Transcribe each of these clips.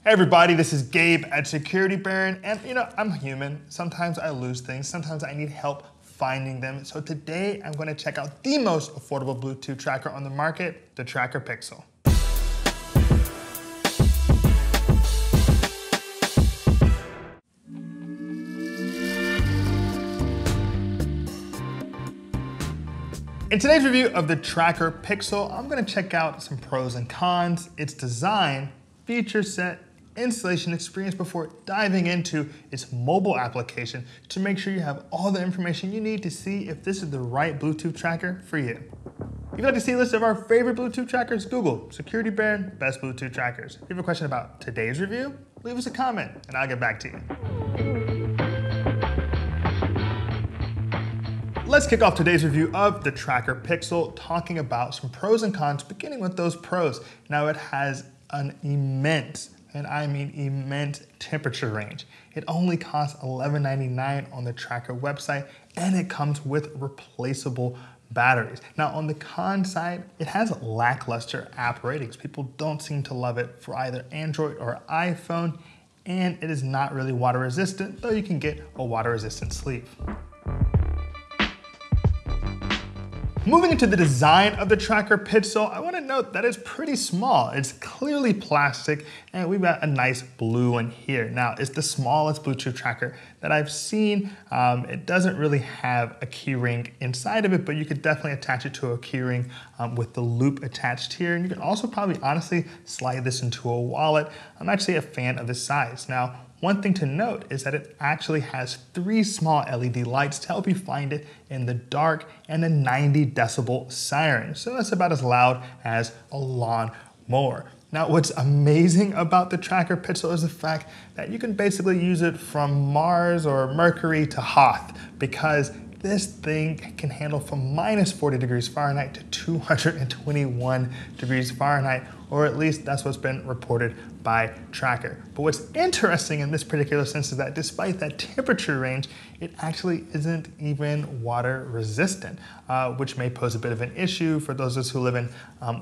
Hey everybody, this is Gabe at Security Baron, and I'm human. Sometimes I lose things, sometimes I need help finding them. So today I'm going to check out the most affordable Bluetooth tracker on the market, the TrackR Pixel. In today's review of the TrackR Pixel, I'm going to check out some pros and cons, its design, feature set, installation experience before diving into its mobile application to make sure you have all the information you need to see if this is the right Bluetooth tracker for you. If you'd like to see a list of our favorite Bluetooth trackers, Google Security Baron Best Bluetooth Trackers. If you have a question about today's review, leave us a comment and I'll get back to you. Let's kick off today's review of the TrackR Pixel, talking about some pros and cons, beginning with those pros. Now it has an immense, and I mean immense, temperature range. It only costs $11.99 on the TrackR website, and it comes with replaceable batteries. Now on the con side, it has lackluster app ratings. People don't seem to love it for either Android or iPhone, and it is not really water resistant, though you can get a water resistant sleeve. Moving into the design of the TrackR Pixel, I want to note that it's pretty small. It's clearly plastic, and we've got a nice blue one here. Now, it's the smallest Bluetooth tracker that I've seen. It doesn't really have a keyring inside of it, but you could definitely attach it to a keyring with the loop attached here. And you can also probably honestly slide this into a wallet. I'm actually a fan of the size. Now, one thing to note is that it actually has 3 small LED lights to help you find it in the dark and a 90 decibel siren. So that's about as loud as a lawn mower. Now, what's amazing about the TrackR Pixel is the fact that you can basically use it from Mars or Mercury to Hoth, because this thing can handle from -40 degrees Fahrenheit to 221 degrees Fahrenheit, or at least that's what's been reported by TrackR. But what's interesting in this particular sense is that despite that temperature range, it actually isn't even water resistant, which may pose a bit of an issue for those of us who live in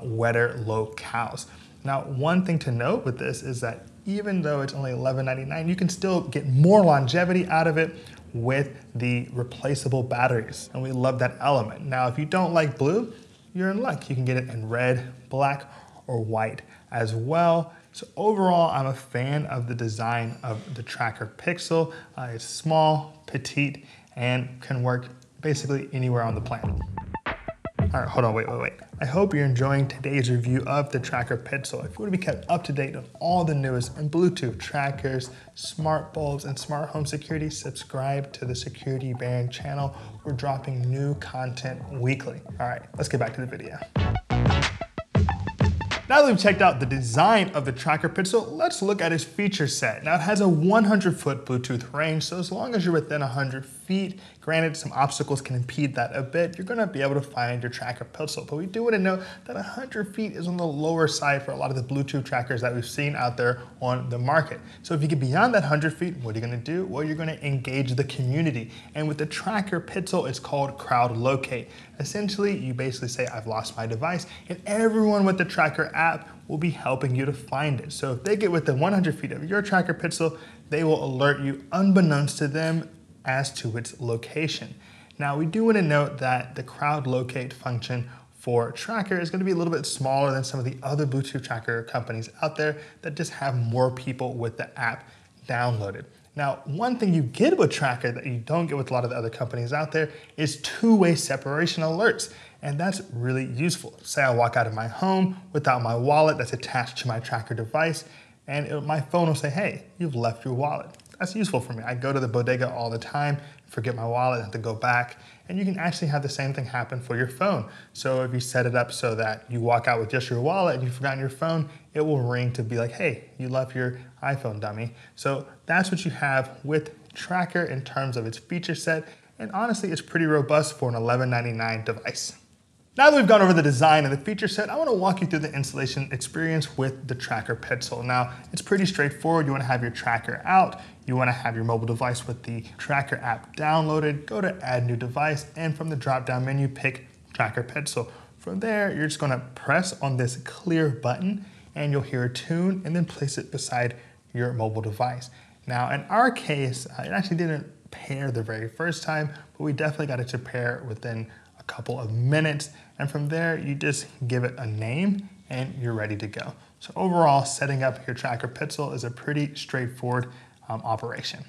wetter locales. Now, one thing to note with this is that even though it's only $11.99, you can still get more longevity out of it with the replaceable batteries, and we love that element. Now, if you don't like blue, you're in luck. You can get it in red, black, or white as well. So overall, I'm a fan of the design of the TrackR Pixel. It's small, petite, and can work basically anywhere on the planet. All right, hold on, wait. I hope you're enjoying today's review of the TrackR Pixel. If you want to be kept up to date on all the newest in Bluetooth trackers, smart bulbs, and smart home security, subscribe to the Security Baron channel. We're dropping new content weekly. All right, let's get back to the video. Now that we've checked out the design of the TrackR Pixel, let's look at its feature set. Now it has a 100-foot Bluetooth range, so as long as you're within 100 feet, granted some obstacles can impede that a bit, you're gonna be able to find your TrackR Pixel. But we do wanna note that 100 feet is on the lower side for a lot of the Bluetooth trackers that we've seen out there on the market. So if you get beyond that 100 feet, what are you gonna do? Well, you're gonna engage the community. And with the TrackR Pixel, it's called crowd locate. Essentially, you basically say, I've lost my device, and everyone with the TrackR app will be helping you to find it. So if they get within 100 feet of your TrackR Pixel, they will alert you unbeknownst to them as to its location. Now, we do want to note that the crowd locate function for TrackR is going to be a little bit smaller than some of the other Bluetooth tracker companies out there that just have more people with the app downloaded. Now, one thing you get with TrackR that you don't get with a lot of the other companies out there is two-way separation alerts. And that's really useful. Say I walk out of my home without my wallet that's attached to my TrackR device, and my phone will say, hey, you've left your wallet. That's useful for me. I go to the bodega all the time, forget my wallet, have to go back, and you can actually have the same thing happen for your phone. So if you set it up so that you walk out with just your wallet and you've forgotten your phone, it will ring to be like, hey, you left your iPhone, dummy. So that's what you have with TrackR in terms of its feature set, and honestly, it's pretty robust for an $11.99 device. Now that we've gone over the design and the feature set, I want to walk you through the installation experience with the TrackR Pixel. Now, it's pretty straightforward. You want to have your TrackR out. You want to have your mobile device with the TrackR app downloaded. Go to Add New Device, and from the drop-down menu, pick TrackR Pixel. From there, you're just going to press on this clear button, and you'll hear a tune, and then place it beside your mobile device. Now, in our case, it actually didn't pair the very first time, but we definitely got it to pair within a couple of minutes. And from there, you just give it a name and you're ready to go. So overall, setting up your TrackR Pixel is a pretty straightforward operation.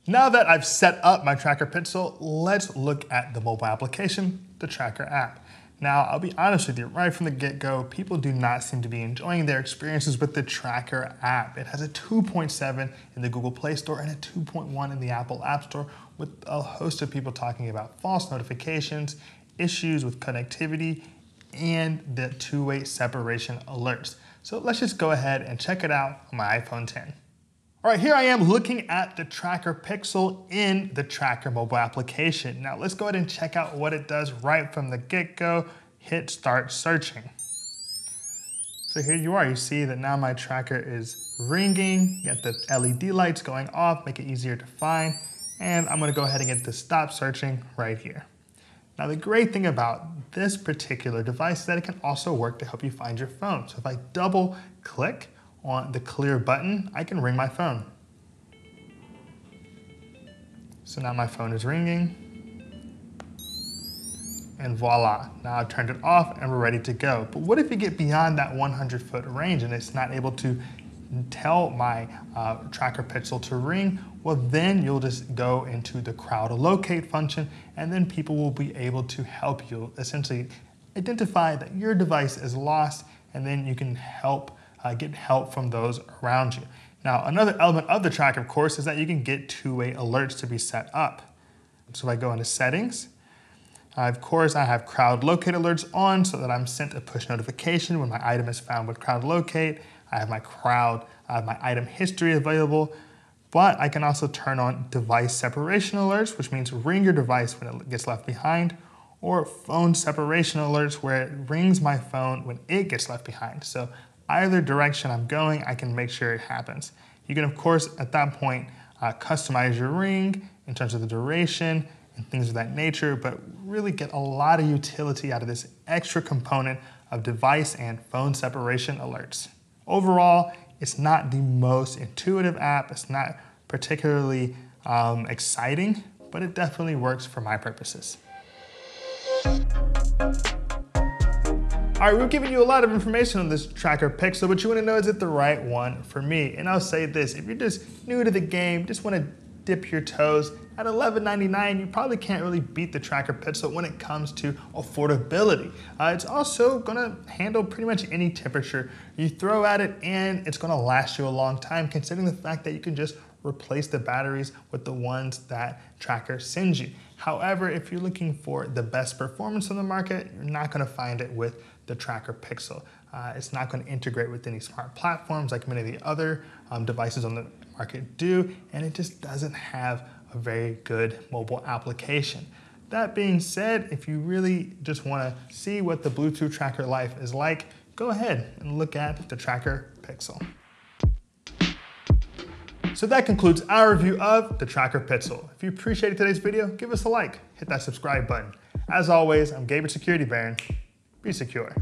Now that I've set up my TrackR Pixel, let's look at the mobile application, the TrackR app. Now, I'll be honest with you, right from the get-go, people do not seem to be enjoying their experiences with the TrackR app. It has a 2.7 in the Google Play Store and a 2.1 in the Apple App Store, with a host of people talking about false notifications, issues with connectivity, and the two-way separation alerts. So let's just go ahead and check it out on my iPhone 10. All right, here I am looking at the TrackR Pixel in the TrackR mobile application. Now let's go ahead and check out what it does right from the get-go. Hit start searching. So here you are, you see that now my TrackR is ringing, you got the LED lights going off, make it easier to find, and I'm gonna go ahead and get the stop searching right here. Now the great thing about this particular device is that it can also work to help you find your phone. So if I double click on the clear button, I can ring my phone. So now my phone is ringing. And voila, now I've turned it off and we're ready to go. But what if you get beyond that 100-foot range and it's not able to tell my TrackR Pixel to ring? Well, then you'll just go into the crowd locate function, and then people will be able to help you essentially identify that your device is lost, and then you can get help from those around you. Now, another element of the TrackR, of course, is that you can get two-way alerts to be set up. So if I go into settings, of course, I have crowd locate alerts on so that I'm sent a push notification when my item is found with crowd locate. I have my my item history available, but I can also turn on device separation alerts, which means ring your device when it gets left behind, or phone separation alerts where it rings my phone when it gets left behind. So either direction I'm going, I can make sure it happens. You can, of course, at that point, customize your ring in terms of the duration and things of that nature, but really get a lot of utility out of this extra component of device and phone separation alerts. Overall, it's not the most intuitive app. It's not particularly exciting, but it definitely works for my purposes. All right, we've given you a lot of information on this TrackR Pixel, but you want to know, is it the right one for me? And I'll say this, if you're just new to the game, just want to dip your toes, at $11.99, you probably can't really beat the TrackR Pixel when it comes to affordability. It's also gonna handle pretty much any temperature you throw at it, and it's gonna last you a long time, considering the fact that you can just replace the batteries with the ones that TrackR sends you. However, if you're looking for the best performance on the market, you're not gonna find it with the TrackR Pixel. It's not gonna integrate with any smart platforms like many of the other devices on the market do, and it just doesn't have a very good mobile application. That being said, if you really just wanna see what the Bluetooth TrackR life is like, go ahead and look at the TrackR Pixel. So that concludes our review of the TrackR Pixel. If you appreciated today's video, give us a like, hit that subscribe button. As always, I'm Gabe, Security Baron. Be secure.